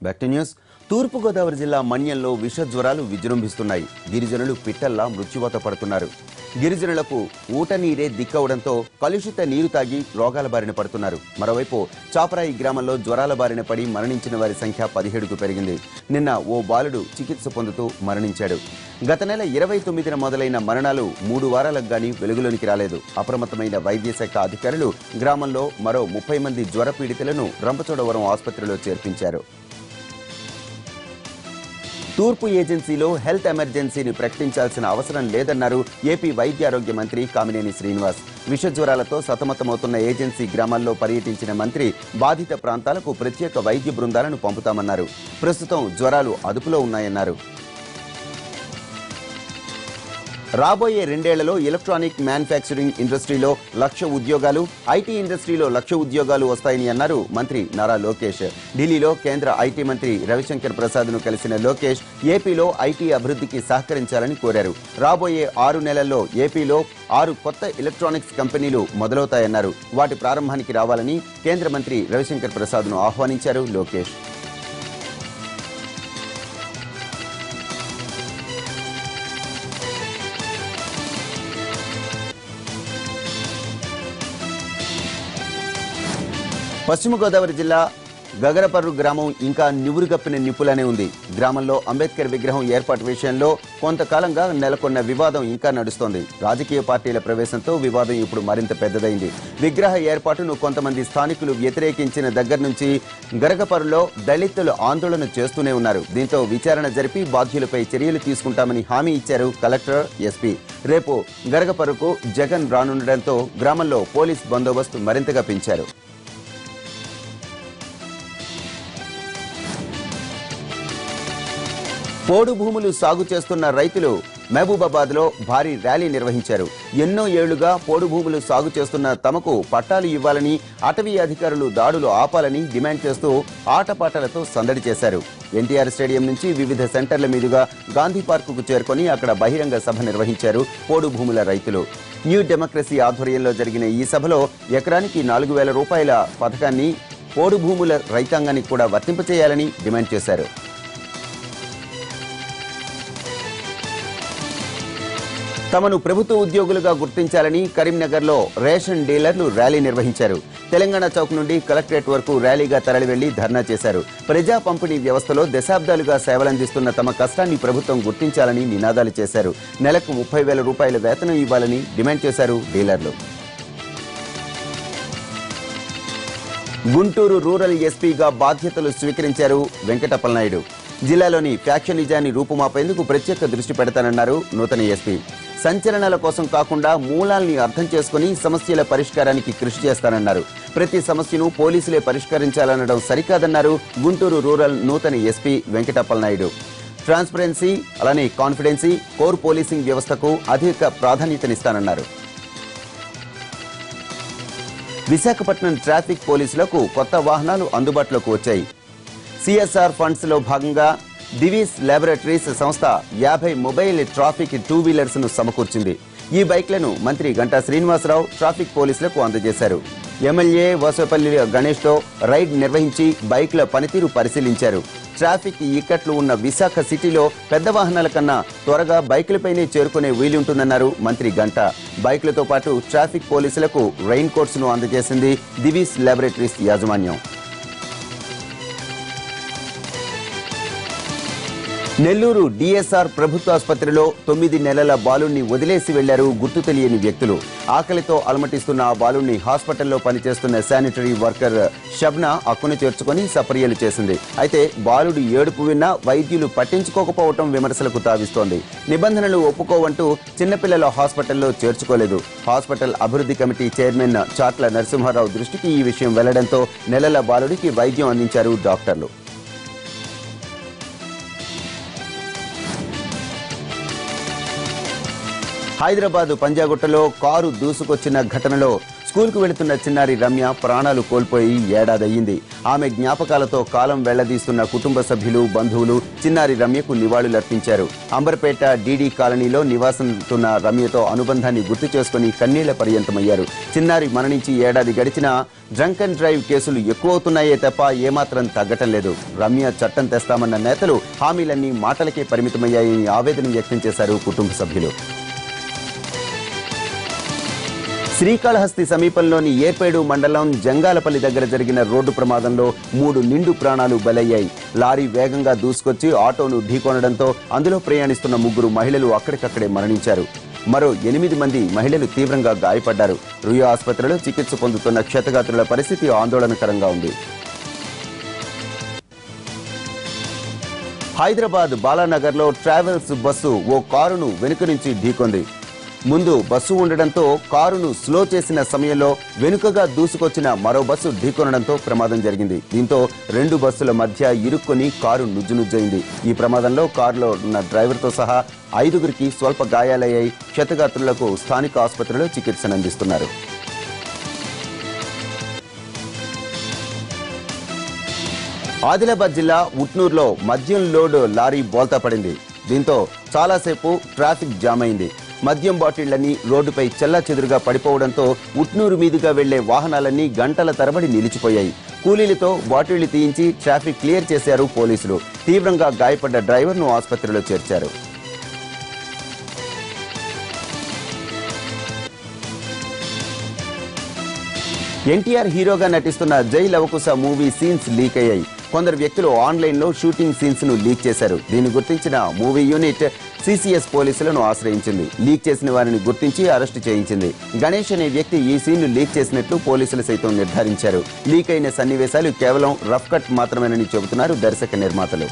Back to news. తూర్పుగోదావరి జిల్లా మన్యంలో విష జ్వరాలు విజృంభిస్తున్నాయి. గిరిజనులు పిట్టల్లా మృత్యువాత పడుతున్నారు. గిరిజనులకు ఊట నీరే దిక్కవడంతో కలుషిత నీరు తాగి రోగాల బారిన పడుతున్నారు. మరోవైపు చాపరాయి గ్రామంలో జ్వరాల బారిన పడి మరణించిన వారి సంఖ్య 17కు పెరిగింది. నిన్న ఓ బాలుడు చికిత్స పొందుతూ మరణించాడు. గత నెల 29న మొదలైన మరణాలు 3 వారాలకు గానీ వెలుగులోనికి రాలేదు. అప్రమత్తమైన వైద్య శాఖ అధికారులు గ్రామంలో మరో 30 మంది జ్వర పీడితులను రంపచోడవరం ఆసుపత్రిలో చేర్పించారు. తూర్పు ఏజెన్సీలో హెల్త్ ఎమర్జెన్సీని ప్రకటించాల్సిన అవసరం లేదన్నారు ఏపీ వైద్యారోగ్య మంత్రి కామినేని శ్రీనివాస్. విష జ్వరాలతో సతమతమవుతున్న ఏజెన్సీ గ్రామాల్లో పర్యటించిన మంత్రి బాధిత ప్రాంతాలకు ప్రత్యేక వైద్య బృందాలను పంపుతామన్నారు. ప్రస్తుతం జ్వరాలు అదుపులో ఉన్నాయన్నారు. రాబోయే 2 ఏళ్లలో ఎలక్ట్రానిక్ మ్యానుఫ్యాక్చరింగ్ ఇండస్ట్రీలో 1,00,000 ఉద్యోగాలు, ఐటీ ఇండస్ట్రీలో 1,00,000 ఉద్యోగాలు వస్తాయని అన్నారు మంత్రి నారా లోకేష్. ఢిల్లీలో కేంద్ర ఐటీ మంత్రి రవిశంకర్ ప్రసాద్ను కలిసిన లోకేష్ ఏపీలో ఐటీ అభివృద్ధికి సహకరించాలని కోరారు. రాబోయే 6 నెలల్లో ఏపీలో 6 కొత్త ఎలక్ట్రానిక్స్ కంపెనీలు మొదలవుతాయన్నారు. వాటి ప్రారంభానికి రావాలని కేంద్ర మంత్రి రవిశంకర్ ప్రసాద్ను ఆహ్వానించారు లోకేష్. పశ్చిమ గోదావరి జిల్లా గగరపర్రు గ్రామం ఇంకా నివురుగప్పిన నిప్పులనే ఉంది. గ్రామంలో అంబేద్కర్ విగ్రహం ఏర్పాటు విషయంలో కొంతకాలంగా నెలకొన్న వివాదం ఇంకా నడుస్తోంది. రాజకీయ పార్టీల ప్రవేశంతో వివాదం ఇప్పుడు మరింత పెద్దదైంది. విగ్రహ ఏర్పాటును కొంతమంది స్థానికులు వ్యతిరేకించిన దగ్గర నుంచి గరగపర్రులో దళితులు ఆందోళన చేస్తూనే ఉన్నారు. దీంతో విచారణ జరిపి బాధ్యులపై చర్యలు తీసుకుంటామని హామీ ఇచ్చారు కలెక్టర్, ఎస్పీ. రేపు గరగపర్రుకు జగన్ రానుండటంతో గ్రామంలో పోలీస్ బందోబస్తు మరింతగా పెంచారు. పోడు భూములు సాగు చేస్తున్న రైతులు మహబూబాబాద్లో భారీ ర్యాలీ నిర్వహించారు. ఎన్నో ఏళ్లుగా పోడు భూములు సాగు చేస్తున్న తమకు పట్టాలు ఇవ్వాలని, అటవీ అధికారులు దాడులు ఆపాలని డిమాండ్ చేస్తూ ఆటపాటలతో సందడి చేశారు. ఎన్టీఆర్ స్టేడియం నుంచి వివిధ సెంటర్ల మీదుగా గాంధీ పార్కుకు చేరుకొని అక్కడ బహిరంగ సభ నిర్వహించారు పోడు భూముల రైతులు. న్యూ డెమోక్రసీ ఆధ్వర్యంలో జరిగిన ఈ సభలో ఎకరానికి 4,000 రూపాయల పథకాన్ని పోడు భూముల రైతాంగానికి కూడా వర్తింపచేయాలని డిమాండ్ చేశారు. తమను ప్రభుత్వ ఉద్యోగులుగా గుర్తించాలని కరీంనగర్లో రేషన్ డీలర్లు ర్యాలీ నిర్వహించారు. తెలంగాణ చౌక్ నుండి కలెక్టరేట్ వరకు ర్యాలీగా తరలివెళ్లి ధర్నా చేశారు. ప్రజా పంపిణీ వ్యవస్థలో దశాబ్దాలుగా సేవలందిస్తున్న తమ కష్టాన్ని ప్రభుత్వం గుర్తించాలని నినాదాలు చేశారు. నెలకు 30,000 రూపాయల వేతనం ఇవ్వాలని డిమాండ్ చేశారు డీలర్లు. గుంటూరు రూరల్ ఎస్పీగా బాధ్యతలు స్వీకరించారు వెంకటప్పలనాయుడు. జిల్లాలోని ఫ్యాక్షనిజాన్ని రూపుమాపేందుకు ప్రత్యేక దృష్టి పెడతానన్నారు నూతన ఎస్పీ. సంచలనాల కోసం కాకుండా మూలాల్ని అర్థం చేసుకుని సమస్యల పరిష్కారానికి కృషి చేస్తానన్నారు. ప్రతి సమస్యను పోలీసులే పరిష్కరించాలనడం సరికాదన్నారు గుంటూరు రూరల్ నూతన ఎస్పీ వెంకటప్పలనాయుడు. ట్రాన్స్పరెన్సీ, అలానే కాన్ఫిడెన్సీ, కోర్ పోలీసింగ్ వ్యవస్థకు అధిక ప్రాధాన్యతనిస్తానన్నారు. విశాఖపట్నం ట్రాఫిక్ పోలీసులకు కొత్త వాహనాలు అందుబాటులోకి వచ్చాయి. సిఎస్ఆర్ ఫండ్స్ లో భాగంగా దివీస్ ల్యాబొరేటరీస్ సంస్థ 50 మొబైల్ ట్రాఫిక్ 2 వీలర్స్ ను సమకూర్చింది. ఈ బైక్లను మంత్రి గంటా శ్రీనివాసరావు ట్రాఫిక్ పోలీసులకు అందజేశారు. ఎమ్మెల్యే వాసపల్లి గణేష్తో రైడ్ నిర్వహించి బైక్ల పనితీరు పరిశీలించారు. ట్రాఫిక్ ఇక్కట్లు ఉన్న విశాఖ సిటీలో పెద్ద వాహనాల కన్నా త్వరగా బైకులపైనే చేరుకునే వీలుంటుందన్నారు మంత్రి గంటా. బైకులతో పాటు ట్రాఫిక్ పోలీసులకు రెయిన్ కోట్స్ ను అందజేసింది దివీస్ ల్యాబొరేటరీస్ యాజమాన్యం. నెల్లూరు డిఎస్ఆర్ ప్రభుత్వాసుపత్రిలో 9 నెలల బాలుణ్ణి వదిలేసి వెళ్లారు గుర్తు తెలియని వ్యక్తులు. ఆకలితో అలమటిస్తున్న ఆ బాలుణ్ణి హాస్పిటల్లో పనిచేస్తున్న శానిటరీ వర్కర్ షబ్నా అక్కును చేర్చుకొని సపర్యలు చేసింది. అయితే బాలుడు ఏడుపు విన్నా వైద్యులు పట్టించుకోకపోవటం విమర్శలకు తావిస్తోంది. నిబంధనలు ఒప్పుకోవంటూ చిన్నపిల్లల హాస్పిటల్లో చేర్చుకోలేదు. హాస్పిటల్ అభివృద్ధి కమిటీ చైర్మన్ చాట్ల నరసింహారావు దృష్టికి ఈ విషయం వెళ్లడంతో నెలల బాలుడికి వైద్యం అందించారు డాక్టర్లు. హైదరాబాద్ పంజాగుట్టలో కారు దూసుకొచ్చిన ఘటనలో స్కూల్కు వెళుతున్న చిన్నారి రమ్య ప్రాణాలు కోల్పోయి ఏడాదయ్యింది. ఆమె జ్ఞాపకాలతో కాలం వెళ్లదీస్తున్న కుటుంబ సభ్యులు, బంధువులు చిన్నారి రమ్యకు నివాళులర్పించారు. అంబర్పేట డీడీ కాలనీలో నివాసంతున్న రమ్యతో అనుబంధాన్ని గుర్తు చేసుకుని కన్నీళ్ల పర్యంతమయ్యారు. చిన్నారి మరణించి ఏడాది గడిచినా డ్రంక్ అండ్ డ్రైవ్ కేసులు ఎక్కువవుతున్నాయే తప్ప ఏమాత్రం తగ్గటం లేదు. రమ్య చట్టం తెస్తామన్న నేతలు హామీలన్నీ మాటలకే పరిమితమయ్యాయని ఆవేదన వ్యక్తం చేశారు కుటుంబ సభ్యులు. శ్రీకాళహస్తి సమీపంలోని ఏర్పేడు మండలం జంగాలపల్లి దగ్గర జరిగిన రోడ్డు ప్రమాదంలో 3 నిండు ప్రాణాలు బలయ్యాయి. లారీ వేగంగా దూసుకొచ్చి ఆటోను ఢీకొనడంతో అందులో ప్రయాణిస్తున్న 3 మహిళలు అక్కడికక్కడే మరణించారు. మరో 8 మంది మహిళలు తీవ్రంగా గాయపడ్డారు. రుయా ఆసుపత్రిలో చికిత్స పొందుతున్న క్షతగాత్రుల పరిస్థితి ఆందోళనకరంగా ఉంది. హైదరాబాద్ బాలానగర్లో ట్రావెల్స్ బస్సు ఓ కారును వెనుక నుంచి ఢీకొంది. ముందు బస్సు ఉండడంతో కారును స్లో చేసిన సమయంలో వెనుకగా దూసుకొచ్చిన మరో బస్సు ఢీకొనడంతో ప్రమాదం జరిగింది. దీంతో 2 బస్సుల మధ్య ఇరుక్కొని కారు నుజ్జునుజ్జైంది. ఈ ప్రమాదంలో కారులో ఉన్న డ్రైవర్తో సహా 5గురికి స్వల్ప గాయాలయ్యాయి. క్షతగాత్రులకు స్థానిక ఆసుపత్రిలో చికిత్సనందిస్తున్నారు. ఆదిలాబాద్ జిల్లా ఉట్నూరులో మద్యం లోడ్ లారీ బోల్తా పడింది. దీంతో చాలాసేపు ట్రాఫిక్ జామ్ అయింది. మద్యం బాటిళ్లన్నీ రోడ్డుపై చెల్లాచెదురుగా పడిపోవడంతో ఉట్నూరు మీదుగా వెళ్లే వాహనాలన్నీ గంటల తరబడి నిలిచిపోయాయి. కూలీలతో బాటిళ్లు తీయించి ట్రాఫిక్ క్లియర్ చేశారు పోలీసులు. తీవ్రంగా గాయపడ్డ డ్రైవర్ను ఆసుపత్రిలో చేర్చారు. ఎన్టీఆర్ హీరోగా నటిస్తున్న జై లవకుశ మూవీ సీన్స్ లీక్ అయ్యాయి. కొందరు వ్యక్తులు ఆన్లైన్లో షూటింగ్ సీన్స్ ను లీక్ చేశారు. దీన్ని గుర్తించిన మూవీ యూనిట్ సిసిఎస్ పోలీసులను ఆశ్రయించింది. లీక్ చేసిన వారిని గుర్తించి అరెస్టు చేయించింది. గణేష్ అనే వ్యక్తి ఈ సీన్ ను లీక్ చేసినట్లు పోలీసులు సైతం నిర్ధారించారు. లీక్ అయిన సన్నివేశాలు కేవలం రఫ్ కట్ మాత్రమేనని చెబుతున్నారు దర్శక నిర్మాతలు.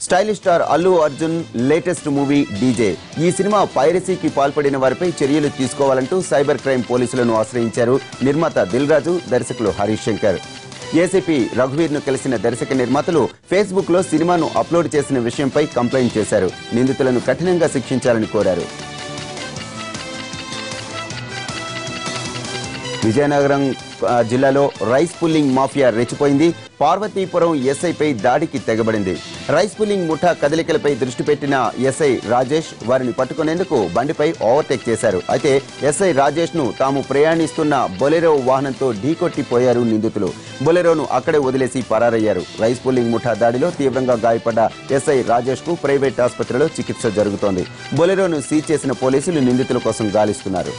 Stylish star Allu Arjun latest movie DJ. ఈ సినిమా పైరసీకి పాల్పడిన వారిపై చర్యలు తీసుకోవాలంటూ సైబర్ క్రైమ్ పోలీసులను ఆశ్రయించారు నిర్మాత దిల్ రాజు, దర్శకులు హరీష్ శంకర్. ఏసీపీ రఘువీర్ను కలిసిన దర్శక నిర్మాతలు ఫేస్బుక్లో సినిమాను అప్లోడ్ చేసిన విషయంపై కంప్లైంట్ చేశారు. నిందితులను కఠినంగా శిక్షించాలని కోరారు. విజయనగరం జిల్లాలో రైస్ పుల్లింగ్ మాఫియా రెచ్చిపోయింది. పార్వతీపురం ఎస్ఐపై దాడికి తెగబడింది. రైస్ పుల్లింగ్ ముఠా కదలికలపై దృష్టి పెట్టిన ఎస్ఐ రాజేష్ వారిని పట్టుకునేందుకు బండిపై ఓవర్టేక్ చేశారు. అయితే ఎస్ఐ రాజేష్ ను తాము ప్రయాణిస్తున్న బొలెరో వాహనంతో ఢీకొట్టిపోయారు నిందితులు. బొలెరోను అక్కడే వదిలేసి పరారయ్యారు. రైస్ పుల్లింగ్ ముఠా దాడిలో తీవ్రంగా గాయపడ్డ ఎస్ఐ రాజేష్ కు ప్రైవేట్ ఆసుపత్రిలో చికిత్స జరుగుతోంది. బొలెరోను సీజ్ చేసిన పోలీసులు నిందితుల కోసం గాలిస్తున్నారు.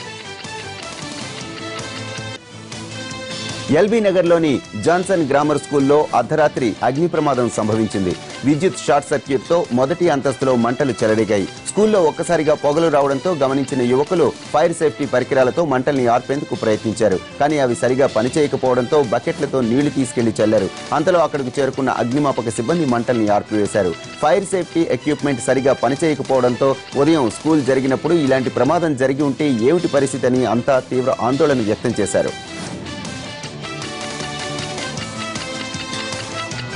ఎల్బీ నగర్లోని జాన్సన్ గ్రామర్ స్కూల్లో అర్ధరాత్రి అగ్ని ప్రమాదం సంభవించింది. విద్యుత్ షార్ట్ సర్క్యూట్తో మొదటి అంతస్తులో మంటలు చెలరేగాయి. స్కూల్లో ఒక్కసారిగా పొగలు రావడంతో గమనించిన యువకులు ఫైర్ సేఫ్టీ పరికరాలతో మంటల్ని ఆర్పేందుకు ప్రయత్నించారు. కానీ అవి సరిగా పనిచేయకపోవడంతో బకెట్లతో నీళ్లు తీసుకెళ్లి చల్లారు. అంతలో అక్కడికి చేరుకున్న అగ్నిమాపక సిబ్బంది మంటల్ని ఆర్పివేశారు. ఫైర్ సేఫ్టీ ఎక్విప్మెంట్ సరిగా పనిచేయకపోవడంతో ఉదయం స్కూల్ జరిగినప్పుడు ఇలాంటి ప్రమాదం జరిగి ఉంటే ఏమిటి పరిస్థితి అని అంతా తీవ్ర ఆందోళన వ్యక్తం చేశారు.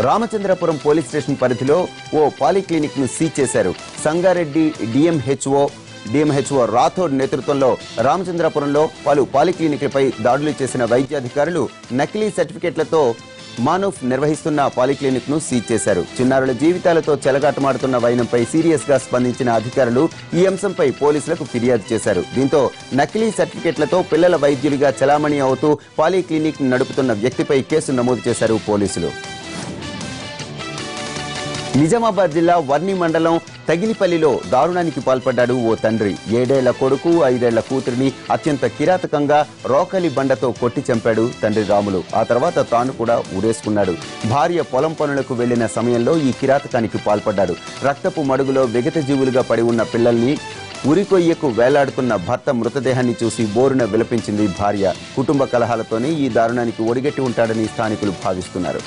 రామచంద్రపురం పోలీస్ స్టేషన్ పరిధిలో ఓ పాలిక్లినిక్ ను సీజ్ చేశారు. సంగారెడ్డి డిఎంహెచ్ఓ రాథోడ్ నేతృత్వంలో రామచంద్రపురంలో పలు పాలిక్లినిక్లపై దాడులు చేసిన వైద్యాధికారులు నకిలీ సర్టిఫికెట్లతో మానూఫ్ నిర్వహిస్తున్న పాలిక్లినిక్ ను సీజ్ చేశారు. చిన్నారుల జీవితాలతో చెలగాటమాడుతున్న వైనంపై సీరియస్ గా స్పందించిన అధికారులు ఈ అంశంపై పోలీసులకు ఫిర్యాదు చేశారు. దీంతో నకిలీ సర్టిఫికెట్లతో పిల్లల వైద్యులుగా చలామణి అవుతూ పాలిక్లినిక్ నడుపుతున్న వ్యక్తిపై కేసు నమోదు చేశారు పోలీసులు. నిజామాబాద్ జిల్లా వర్ణి మండలం తగిలిపల్లిలో దారుణానికి పాల్పడ్డాడు ఓ తండ్రి. 7 ఏళ్ల కొడుకు 5 ఏళ్ల కూతురిని అత్యంత కిరాతకంగా రోకలి బండతో కొట్టి చంపాడు తండ్రి రాములు. ఆ తర్వాత తాను కూడా ఊరేసుకున్నాడు. భార్య పొలం పనులకు వెళ్లిన సమయంలో ఈ కిరాతకానికి పాల్పడ్డాడు. రక్తపు మడుగులో విగత జీవులుగా పడి ఉన్న పిల్లల్ని ఉరికొయ్యకు వేలాడుతున్న భర్త మృతదేహాన్ని చూసి బోరున విలపించింది భార్య. కుటుంబ కలహాలతోనే ఈ దారుణానికి ఒడిగట్టి ఉంటాడని స్థానికులు భావిస్తున్నారు.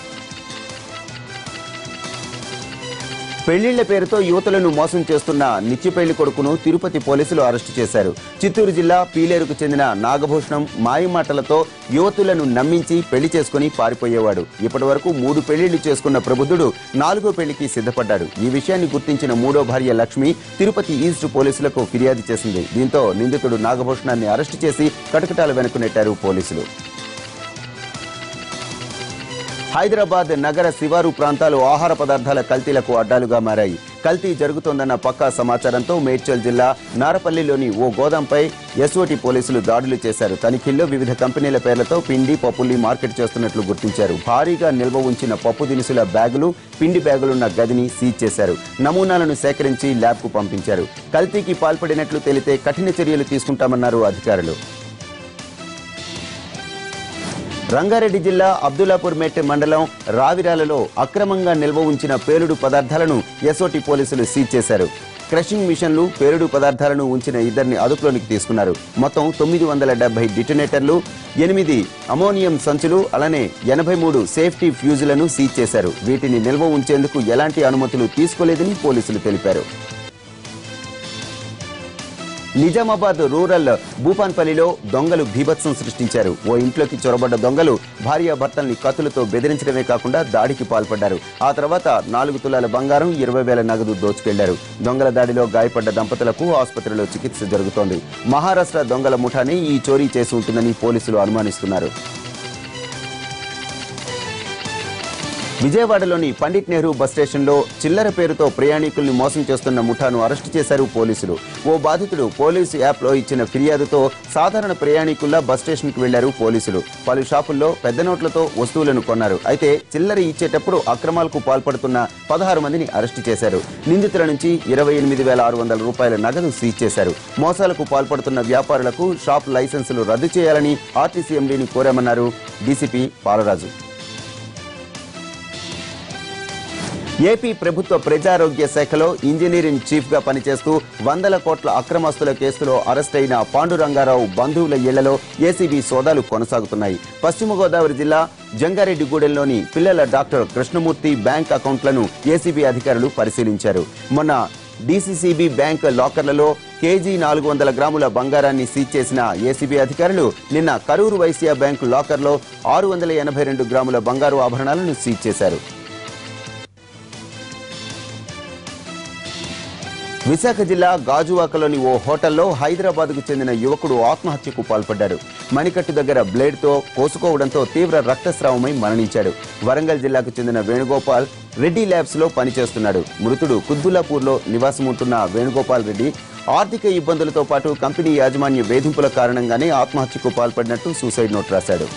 పెళ్లిళ్ల పేరుతో యువతులను మోసం చేస్తున్న నిత్యపెళ్లి కొడుకును తిరుపతి పోలీసులు అరెస్టు చేశారు. చిత్తూరు జిల్లా పీలేరుకు చెందిన నాగభూషణం మాయమాటలతో యువతులను నమ్మించి పెళ్లి చేసుకుని పారిపోయేవాడు. ఇప్పటి వరకు 3 పెళ్లిళ్లు చేసుకున్న ప్రబుద్ధుడు 4వ పెళ్లికి సిద్ధపడ్డాడు. ఈ విషయాన్ని గుర్తించిన 3వ భార్య లక్ష్మి తిరుపతి ఈస్ట్ పోలీసులకు ఫిర్యాదు చేసింది. దీంతో నిందితుడు నాగభూషణాన్ని అరెస్టు చేసి కటకటాల వెనుక నెట్టారు పోలీసులు. హైదరాబాద్ నగర శివారు ప్రాంతాలు ఆహార పదార్థాల కల్తీలకు అడ్డాలుగా మారాయి. కల్తీ జరుగుతోందన్న పక్కా సమాచారంతో మేడ్చల్ జిల్లా నారపల్లిలోని ఓ గోదాంపై ఎస్ఓటీ పోలీసులు దాడులు చేశారు. తనిఖీల్లో వివిధ కంపెనీల పేర్లతో పిండి పప్పుల్ని మార్కెట్ చేస్తున్నట్లు గుర్తించారు. భారీగా నిల్వ ఉంచిన పప్పు దినుసుల బ్యాగులు, పిండి బ్యాగులున్న గదిని సీజ్ చేశారు. నమూనాలను సేకరించి ల్యాబ్కు పంపించారు. కల్తీకి పాల్పడినట్లు తేలితే కఠిన చర్యలు తీసుకుంటామన్నారు అధికారులు. రంగారెడ్డి జిల్లా అబ్దుల్లాపూర్ మెట్ మండలం రావిరాలలో అక్రమంగా నిల్వ ఉంచిన పేలుడు పదార్థాలను ఎస్ఓటీ పోలీసులు సీజ్ చేశారు. క్రషింగ్ మిషన్లు, పేలుడు పదార్థాలను ఉంచిన 2ని అదుపులోనికి తీసుకున్నారు. మొత్తం 970 డిటోనేటర్లు, 8 అమోనియం సంచులు, అలానే 83 సేఫ్టీ ఫ్యూజులను సీజ్ చేశారు. వీటిని నిల్వ ఉంచేందుకు ఎలాంటి అనుమతులు తీసుకోలేదని పోలీసులు తెలిపారు. నిజామాబాద్ రూరల్ భూపాన్పల్లిలో దొంగలు బీభత్సం సృష్టించారు. ఓ ఇంట్లోకి చొరబడ్డ దొంగలు భార్యాభర్తల్ని కత్తులతో బెదిరించడమే కాకుండా దాడికి పాల్పడ్డారు. ఆ తర్వాత 4 తులాల బంగారం, 20,000 నగదు దోచుకెళ్లారు. దొంగల దాడిలో గాయపడ్డ దంపతులకు ఆసుపత్రిలో చికిత్స జరుగుతోంది. మహారాష్ట్ర దొంగల ముఠానే ఈ చోరీ చేసి ఉంటుందని పోలీసులు అనుమానిస్తున్నారు. విజయవాడలోని పండిట్ నెహ్రూ బస్ స్టేషన్లో చిల్లర పేరుతో ప్రయాణికుల్ని మోసం చేస్తున్న ముఠాను అరెస్టు చేశారు పోలీసులు. ఓ బాధితుడు పోలీసు యాప్లో ఇచ్చిన ఫిర్యాదుతో సాధారణ ప్రయాణికుల్లా బస్ స్టేషన్కి వెళ్లారు పోలీసులు. పలు షాపుల్లో పెద్ద నోట్లతో వస్తువులను కొన్నారు. అయితే చిల్లర ఇచ్చేటప్పుడు అక్రమాలకు పాల్పడుతున్న 16 మందిని అరెస్టు చేశారు. నిందితుల నుంచి 28,600 రూపాయల నగదు సీజ్ చేశారు. మోసాలకు పాల్పడుతున్న వ్యాపారులకు షాప్ లైసెన్సులు రద్దు చేయాలని ఆర్టీసీ ఎండీని కోరామన్నారు డీసీపీ పాలరాజు. ఏపీ ప్రభుత్వ ప్రజారోగ్య శాఖలో ఇంజనీరింగ్ చీఫ్గా పనిచేస్తూ 100 కోట్ల అక్రమాస్తుల కేసులో అరెస్ట్ అయిన పాండురంగారావు బంధువుల ఇళ్లలో ఏసీబీ సోదాలు కొనసాగుతున్నాయి. పశ్చిమ గోదావరి జిల్లా జంగారెడ్డిగూడెంలోని పిల్లల డాక్టర్ కృష్ణమూర్తి బ్యాంక్ అకౌంట్లను ఏసీబీ అధికారులు పరిశీలించారు. మొన్న డీసీసీబీ బ్యాంక్ లాకర్లలో కేజీ 400 గ్రాముల బంగారాన్ని సీజ్ చేసిన ఏసీబీ అధికారులు నిన్న కరూరు వైశ్య బ్యాంక్ లాకర్లో 682 గ్రాముల బంగారు ఆభరణాలను సీజ్ చేశారు. విశాఖ జిల్లా గాజువాకలోని ఓ హోటల్లో హైదరాబాద్కు చెందిన యువకుడు ఆత్మహత్యకు పాల్పడ్డారు. మణికట్టు దగ్గర బ్లేడ్తో కోసుకోవడంతో తీవ్ర రక్తస్రావమై మరణించాడు. వరంగల్ జిల్లాకు చెందిన వేణుగోపాల్ రెడ్డి ల్యాబ్స్లో పనిచేస్తున్నాడు. మృతుడు కుత్బుల్లాపూర్లో నివాసం ఉంటున్న వేణుగోపాల్ రెడ్డి ఆర్థిక ఇబ్బందులతో పాటు కంపెనీ యాజమాన్య వేధింపుల కారణంగానే ఆత్మహత్యకు పాల్పడినట్టు సూసైడ్ నోట్ రాశాడు.